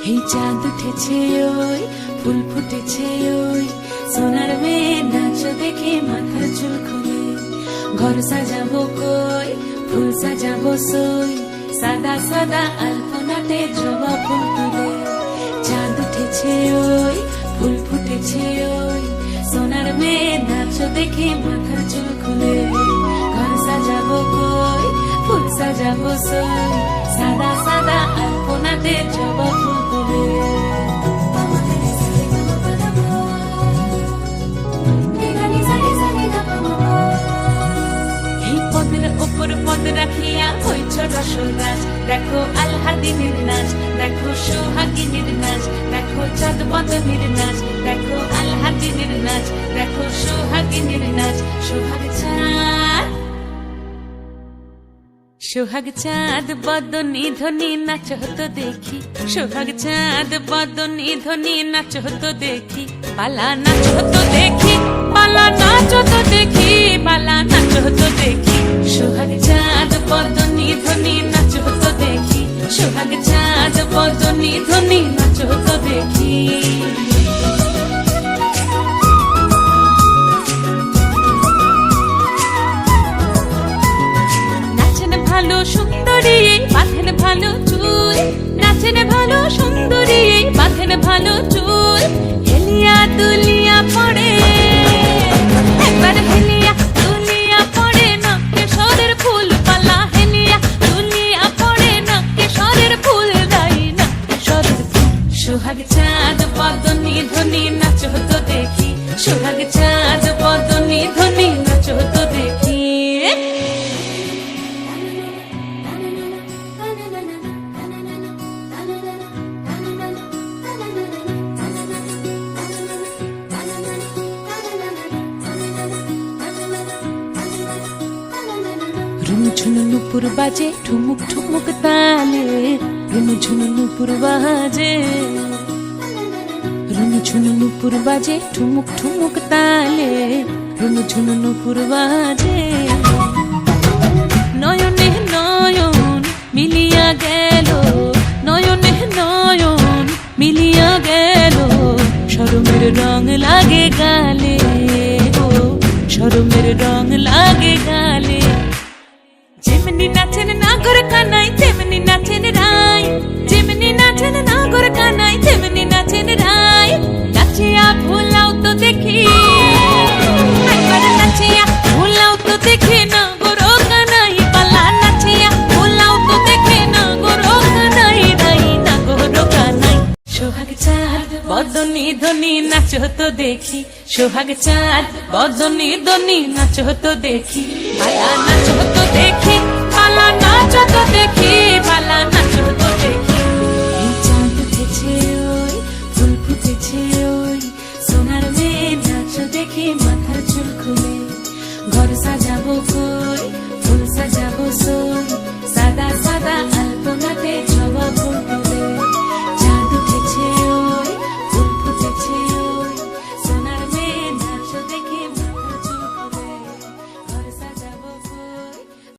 এই চাঁদ উঠেছে ওই ফুল ফুটেছে ওই সোনার মেয়ে নাচ দেখে মাথার চুল খুলে ঘর সাজাবো কই ফুল সাজাবো সই সাদা সাদা আলপনাতে জবা ফুল তুলে চাঁদ উঠেছে ওই ফুল ফুটেছে ওই সোনার মেয়ে নাচ দেখে মাথার চুল খুলে ঘর সাজাবো কই ফুল সাজাবো সই সাদা সাদা আলপনাতে জবা ফুল তুলে পদ রাখিয়া হইছ রসরাজ দেখো আলহাদিনের নাচ দেখো সোহাগিনীর নাচ দেখো চাঁদ বদনের নাচ দেখো আলহাদিনের নাচ দেখো সোহাগিনীর নাচ সোহাগ চাঁদ বদনী ধ্বনি নাচ হতো দেখি সোহাগ চাঁদ বদনী ধ্বনি নাচ হতো দেখি পালা নাচ হতো দেখি পালা নাচ হতো দেখি পালা নাচ হতো দেখি সোহাগ চাঁদ বদনী ধ্বনি নাচ হতো দেখি সোহাগ চাঁদ বদনী ধ্বনি নাচ হতো দেখি ভালো সুন্দরী বাঁধেন ভালো চুল নাচেন ভালো সুন্দরী বাঁধেন ভালো চুল হেলিয়া দুলিয়া পড়ে একবার হেলিয়া দুলিয়া পড়ে না কেশরের ফুল পালা হেলিয়া দুলিয়া পড়ে না কেশরের ফুল গাই না কেশরের ফুল সোহাগ চাঁদ বদনী ধ্বনি নাচ হতো দেখি সোহাগ চাঁদ বদনী ধ্বনি নাচ হতো দেখি ঝুনু নুপুর বাজে ঠুমুক ঠুমুক তালে রুনু ঝুনু নুপুর বাজে রুনু ঝুনু নুপুর বাজে ঠুমুক ঠুমুক তালে রুনু ঝুনু নুপুর বাজে নয়নে নয়ন মিলিয়া গেল নয়নে নয়ন মিলিয়া গেল শরমের রং লাগে গালে ও শরমের রং লাগে গালে যেমনি নাচেন নাগর কানাই তেমনি নাচেন রাই যেমনি নাচেন নাগর কানাই তেমনি নাচেন রাই নাচিয়া ভুলাও তো দেখি একবার নাচিয়া ভুলাও তো দেখি নাগর কানাই পালা নাচিয়া ভুলাও তো দেখি নাগর কানাই রাই নাগর কানাই সোহাগ চাঁদ বদনী ধ্বনি নাচ হতো দেখি সোহাগ চাঁদ বদনী ধ্বনি নাচ হতো দেখি পালা নাচ হতো দেখি পালা নাচ হতো দেখি পালা নাচ হতো দেখি এই চাঁদ উঠেছে ওই ফুল ফুটেছে ওই সোনার মেয়ে নাচ দেখি